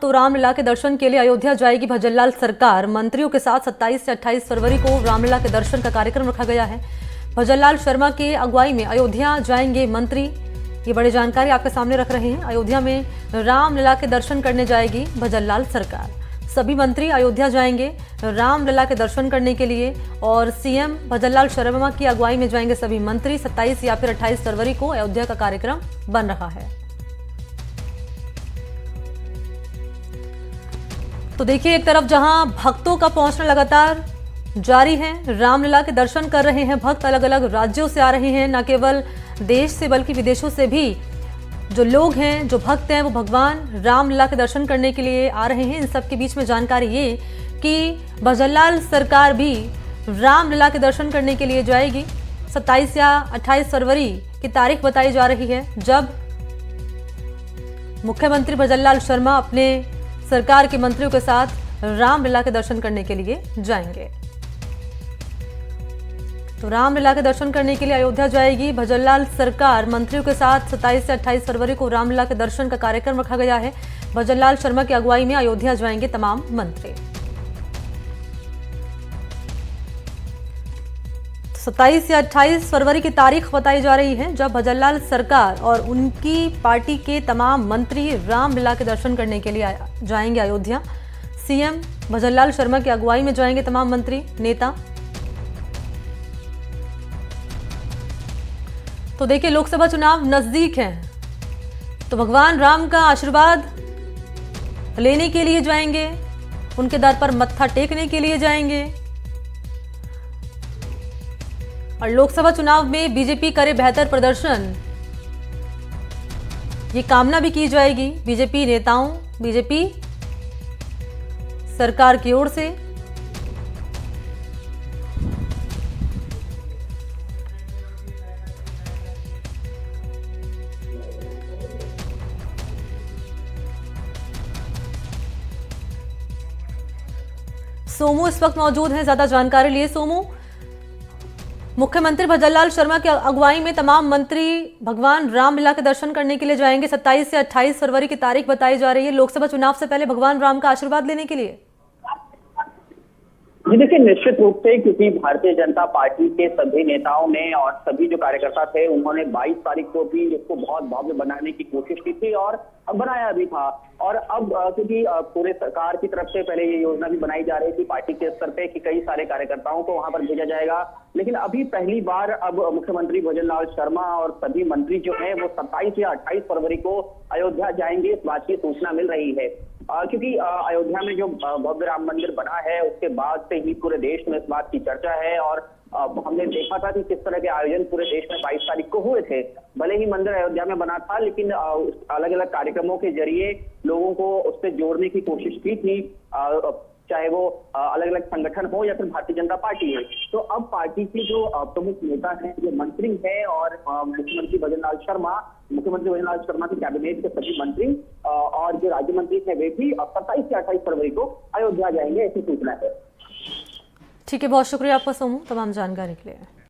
तो रामलला के दर्शन के लिए अयोध्या जाएगी भजनलाल सरकार। मंत्रियों के साथ 27 से 28 फरवरी को रामलला के दर्शन का कार्यक्रम रखा गया है। भजनलाल शर्मा के अगुवाई में अयोध्या जाएंगे मंत्री। ये बड़ी जानकारी आपके सामने रख रहे हैं। अयोध्या में रामलला के दर्शन करने जाएगी भजनलाल सरकार। सभी मंत्री अयोध्या जाएंगे रामलला के दर्शन करने के लिए और सीएम भजनलाल शर्मा की अगुवाई में जाएंगे सभी मंत्री। 27 या फिर 28 फरवरी को अयोध्या का कार्यक्रम बन रहा है। तो देखिए, एक तरफ जहां भक्तों का पहुंचना लगातार जारी है, रामलला के दर्शन कर रहे हैं भक्त, अलग अलग राज्यों से आ रहे हैं, न केवल देश से बल्कि विदेशों से भी जो लोग हैं, जो भक्त हैं, वो भगवान रामलला के दर्शन करने के लिए आ रहे हैं। इन सब के बीच में जानकारी ये कि भजनलाल सरकार भी रामलला के दर्शन करने के लिए जाएगी। 27 या 28 फरवरी की तारीख बताई जा रही है जब मुख्यमंत्री भजनलाल शर्मा अपने सरकार के मंत्रियों के साथ रामलला के दर्शन करने के लिए जाएंगे। तो रामलला के दर्शन करने के लिए अयोध्या जाएगी भजनलाल सरकार। मंत्रियों के साथ 27 से 28 फरवरी को रामलला के दर्शन का कार्यक्रम रखा गया है। भजनलाल शर्मा की अगुवाई में अयोध्या जाएंगे तमाम मंत्री। 27 या 28 फरवरी की तारीख बताई जा रही है जब भजनलाल सरकार और उनकी पार्टी के तमाम मंत्री रामलला के दर्शन करने के लिए जाएंगे अयोध्या। सीएम भजनलाल शर्मा की अगुवाई में जाएंगे तमाम मंत्री नेता। तो देखिए, लोकसभा चुनाव नजदीक है तो भगवान राम का आशीर्वाद लेने के लिए जाएंगे, उनके दर पर मत्था टेकने के लिए जाएंगे। और लोकसभा चुनाव में बीजेपी करे बेहतर प्रदर्शन, ये कामना भी की जाएगी बीजेपी नेताओं, बीजेपी सरकार की ओर से। सोमू इस वक्त मौजूद हैं ज्यादा जानकारी लिए। सोमू, मुख्यमंत्री भजनलाल शर्मा की अगुवाई में तमाम मंत्री भगवान रामलला के दर्शन करने के लिए जाएंगे। 27 से 28 फरवरी की तारीख बताई जा रही है लोकसभा चुनाव से पहले भगवान राम का आशीर्वाद लेने के लिए। जी देखिए, निश्चित रूप से क्योंकि भारतीय जनता पार्टी के सभी नेताओं ने और सभी जो कार्यकर्ता थे उन्होंने 22 तारीख को भी इसको बहुत भव्य बनाने की कोशिश की थी और बनाया भी था। और अब क्योंकि पूरे सरकार की तरफ से पहले ये योजना भी बनाई जा रही थी पार्टी के स्तर पे कि कई सारे कार्यकर्ताओं को वहां पर भेजा जाएगा, लेकिन अभी पहली बार अब मुख्यमंत्री भजनलाल शर्मा और सभी मंत्री जो हैं वो 27 या 28 फरवरी को अयोध्या जाएंगे, इस बात की सूचना मिल रही है। क्योंकि अयोध्या में जो भव्य राम मंदिर बना है उसके बाद से ही पूरे देश में इस बात की चर्चा है और हमने देखा था कि किस तरह के आयोजन पूरे देश में 22 तारीख को हुए थे। भले ही मंदिर अयोध्या में बना था, लेकिन अलग अलग कार्यक्रमों के जरिए लोगों को उससे जोड़ने की कोशिश की थी, चाहे वो अलग अलग संगठन हो या फिर भारतीय जनता पार्टी है। तो अब पार्टी के जो प्रमुख नेता हैं, जो मंत्री हैं और मुख्यमंत्री भजनलाल शर्मा की कैबिनेट के सभी मंत्री और जो राज्य मंत्री थे वे भी 27 से 28 फरवरी को अयोध्या जाएंगे, ऐसी सूचना है। ठीक है, बहुत शुक्रिया आपका सोमू तमाम जानकारी के लिए।